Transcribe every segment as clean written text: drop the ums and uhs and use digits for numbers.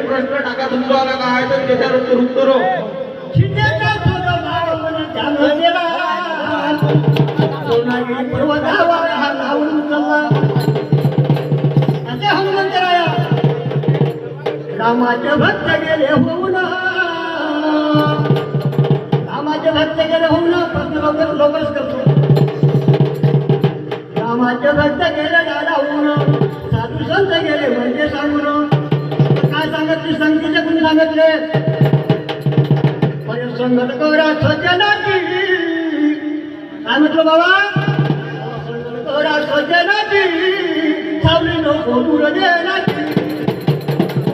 प्रश्न टाका तुमचा आला काय तर त्याच्यावर उत्तर शिंदेचा छोटा भाव मन ध्यान गेला सोनागिरी पर्वतावर हा लावून चालला असे हनुमंतराया रामाचे भक्त गेले होऊन रामाचे भक्त गेले होऊन प्रश्न लवकरच करतो रामाचे भक्त गेले दादा होऊन साधू संत गेले म्हणजे सांगून काय सांगितले संगीचे कोणी सांगितले संगत करा सज्जनाची काय म्हटलं बाबा संगत करा सज्जनाची सावली नको दूर देनाची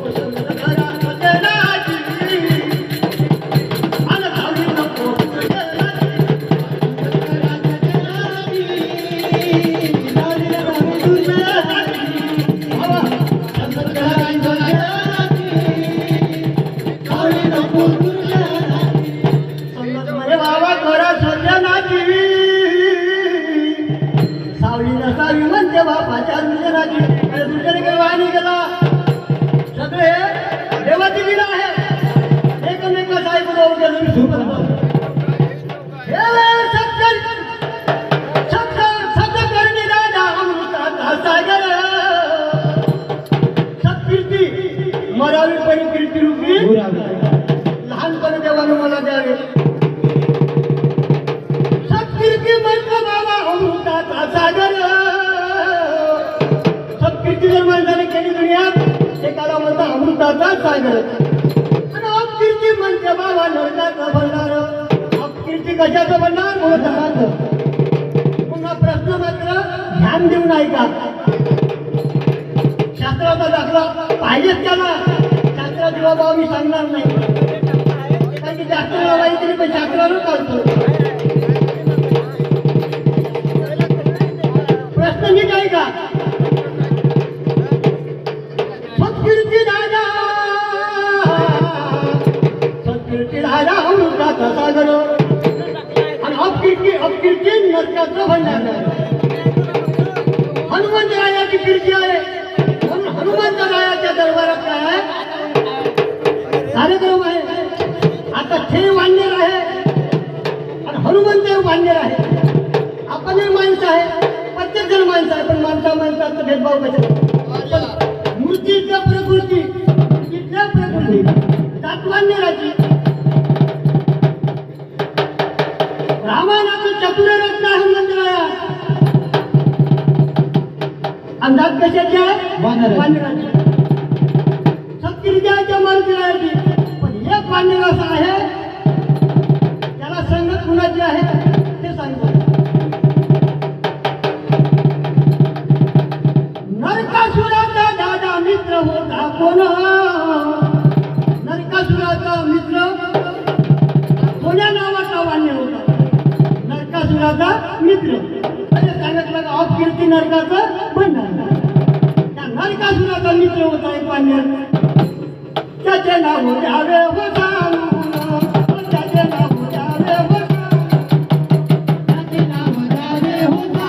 संगत करा सज्जनाची आणि सावली नको दूर देनाची सावली नको दूर देनाची संगत करा सज्जनाची सावली नको दूर बाबा खरा सज्जनाची सावली नसावी म्हणते बापाच्या दुजनाची दुसरे काही वाणी गेला सगळे देवाची लीला आहे एकमेका साहेब शब्द करणे दादा अमृताचा सागर सत्कीर्ती मरावी परी कीर्ती रूपी लहानपणी देवाने मला द्यावे सागर सत्कीर्ती जर माणसाने केली दुनियात एकाला म्हणता अमृताचा सागर आणि अपकीर्ती म्हणते बाबा नरकाचं भरणार अपकीर्ती कशाचं भरणार मोहताचं पुन्हा प्रश्न मात्र ध्यान देऊन ऐका शास्त्राचा दाखला पाहिजेच त्याला शास्त्राची बाबा मी सांगणार नाही कारण की जास्त माहिती पण शास्त्रानं चालतो प्रश्न नीट ऐका सत्कीर्ती राजा अमृताचा सागर आणि अपकीर्ती नरकाचं भंडार हनुमंतरायाची कीर्ती आहे म्हणून हनुमंतरायाच्या दरबारात काय आहे कार्यक्रम आहे आता खेळ वाढणार आहे आणि हनुमंत वाढणार आहे आपण माणसं आहे प्रत्येक जण माणसं आहे पण माणसाचा भेदभाव कशा मूर्तीच्या प्रकृती तत्वान्य राजी रामायणाचं चतुर रत्न हनुमंतराया अंदाज कशाचे आहे वानराची सत्कीर्तीच्या मारुतीरायाची पण एक वानर असं आहे त्याला संगत कुणाची आहे ते सांगतो नरकासुराचा दादा मित्र होता कोण नरकासुराचा मित्र कोण्या नावाचा वाण्य होता नरकासुराचा मित्र सांगितलं का अपकीर्ती नरकाचं भंडार त्या नरकासुराचा मित्र होता एक वाण्य त्याचे नाव द्यावे होता त्याचे नाव द्यावे होता त्याचे नाव द्यावे होता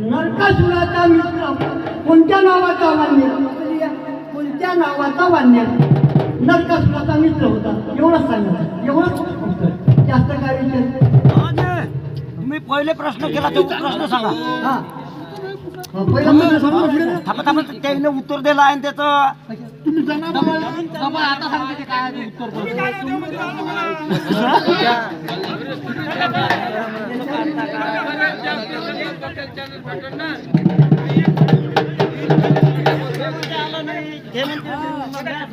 नरकासुराचा मित्र कोणत्या नावाचा वान्य कोणत्या नावाचा वान्य नरकासुराचा मित्र होता एवढंच सांगितलं एवढंच जास्त काय विचार तुम्ही पहिले प्रश्न केला तो प्रश्न सांगा हा पहिला थांबा त्याने उत्तर दिलं आहे त्याचं तुम्ही आता सांगते काय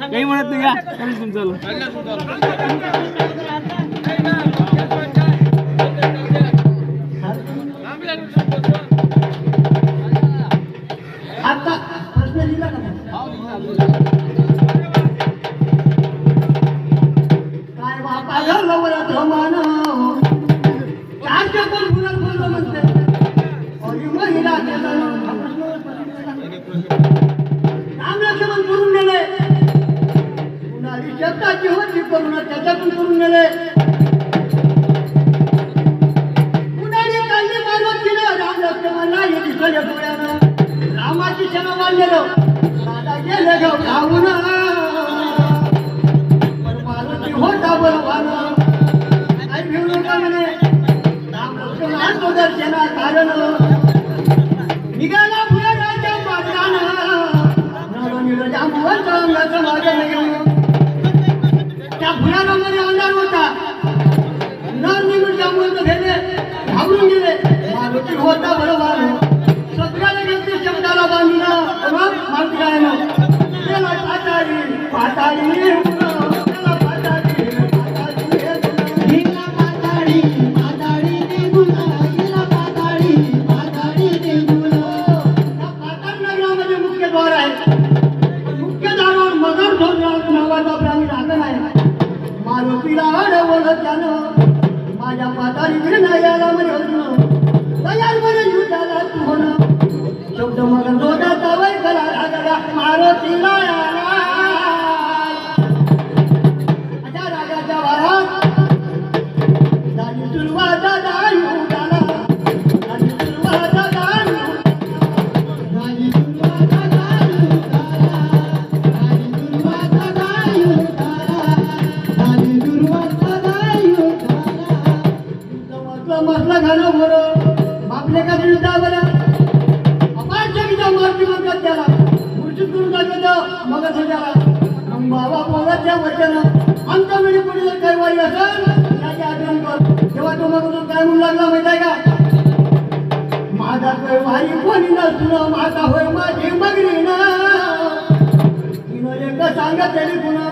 काही म्हणत नाही का तुमचं आता प्रश्न दिला का काय बापा घालवत मान चारच्या पण फुलात बोलतो म्हणते अरे महिला त्याच्यातून करून गेले. उन्हाळी काढली मारुतीनं राम लक्ष्मणाला हे दिसलं डोळ्यानं. रामाची क्षण मानलेलं राजा गेले गाव धावून. पण मारुती होता बलवान. काय घेऊ नका म्हणे राम लक्ष्मणाचं दर्शना कारण. निघाला भुयाराच्या मार्गानं नरनीळ जांभूळाचं अंगाचं मागं घेऊन. त्या भुयारामध्ये अंधार होता. नरनीळ जांभूळाचं भेले घाबरून गेले. मारुती होता बलवान. सगळ्याला घेतले शब्दाला बांधलं. मग मारुतीरायानं गेला पाताळी पाताळी गेला पाताळी गेला पाताळी पाताळी निघून गेला पाताळी पाताळी निघून. पाताळ नगरामध्ये मुख्य द्वार आहे. मुख्य द्वारावर मगर ढोल नावाचा प्राणी राखण आहे. मारुतीला अडवलं त्यानं माझ्या पाताळीकडे नाही आला म्हणे होतं. तयार म्हणे युद्धाला तू होणं. शब्द मगर ढोलाचा वै कला रागाला मारुतीला आला. अशा रागाच्या वारात झाली सुरुवात युद्धाला. झाली सुरुवात राजी दुर्वाचा गायू तारा राजी दुर्वाचा गायू तारा राजी दुर्वाचा गायू तारा. मसला घालव बरं बापले का युद्धावर अपार जगीचा मार्गी म्हणतात त्याला. मूर्छित करून टाकलं मग त्याला. मग बाबा बोलाच्या वचन आमच्या वेळी कोणी जर कैवारी असेल त्याची आठवण कर. तेव्हा तो मग काय म्हणू लागला माहित आहे का. माझा कैवारी कोणी नसून माझा होय माझी मगरी ना. तिनं एक सांगत तरी पुन्हा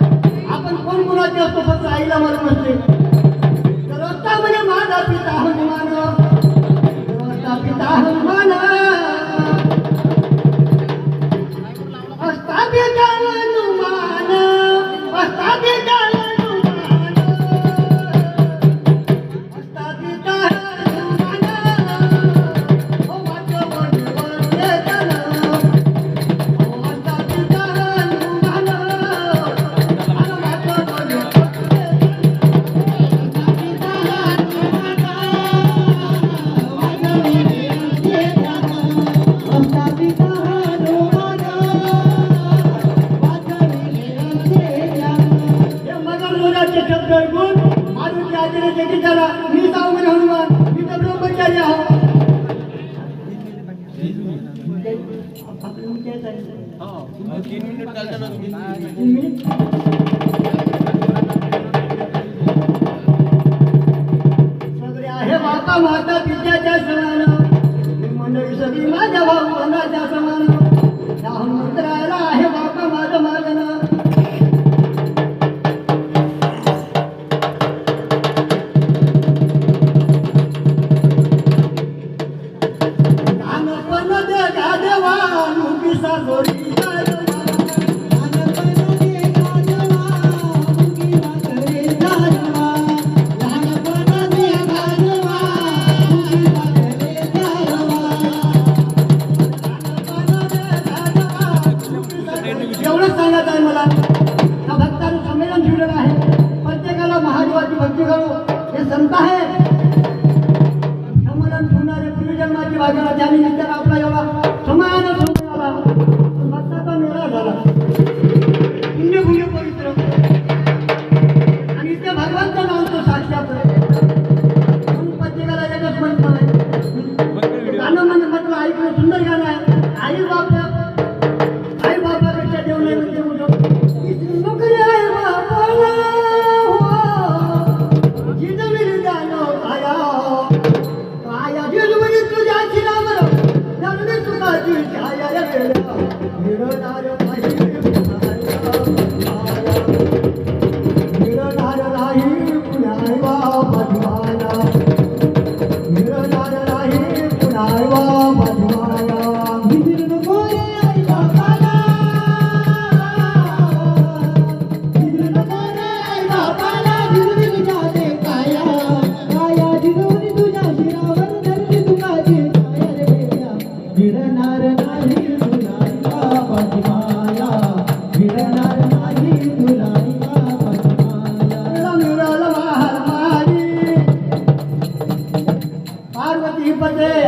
आपण कोण मुलाचे असतो फक्त आईला मला म्हणते. रस्ता म्हणजे माझा पिता हनुमान. रस्ता पिता हनुमान. असता पिता हनुमान. असता पिता हनुमान. असता पिता हनुमान. ओ वाचा वनवर देताना. ओ असता पिता हनुमान. आणि वाचा वनवर शब्द ऐकून मारुती आजीने जगी झाला. मी जाऊ म्हणे हनुमान. मी तर ब्रह्मचारी आहो. सगळे आहे माता माता पित्याच्या समान. मंडळी सगळी माझ्या भाऊ बंधाच्या समान. त्या हनुमंतरायला आहे बापा माझं मागणं. एवढंच सांगत आहे मला. त्या भक्तांचं संमेलन ठेवलेलं आहे. प्रत्येकाला महादेवाची भक्ती करू हे संत आहे. संमेलन ठेवणारे पूर्वजन्माची वागणा त्यांनी नित्याला आपला एवढा समायानं सोडून आला. भक्ताचा मेळा झाला. पुण्य पुण्य पवित्र आणि ते भगवंत नामचं साक्षात. म्हणून प्रत्येकाला एकच म्हणतो आहे. गाणं म्हणजे म्हटलं ऐकलं सुंदर गाणं आहे. आई बाप आई बापापेक्षा देव नाही म्हणजे मोठं. नोकरी आहे बापाला हो. जिजवीर जाणं काया काया जिजवीर तुझ्या शिरावर जगणे सुखाची छाया गेल्या. मिळणार नाही मिळणार नाही पुन्हा बापा. मिळणार नाही पुन्हा बापा. भिजू नको रे आई बापाला. भिजू नको रे आई बापाला. भिजू जाते काया काया जिजवणी तुझ्या शिरावर धरली तुकाची छाया रे गेल्या. भिडणार नाही तुला बापाची माया. भिडणार नाही तुला बापाची माया. ते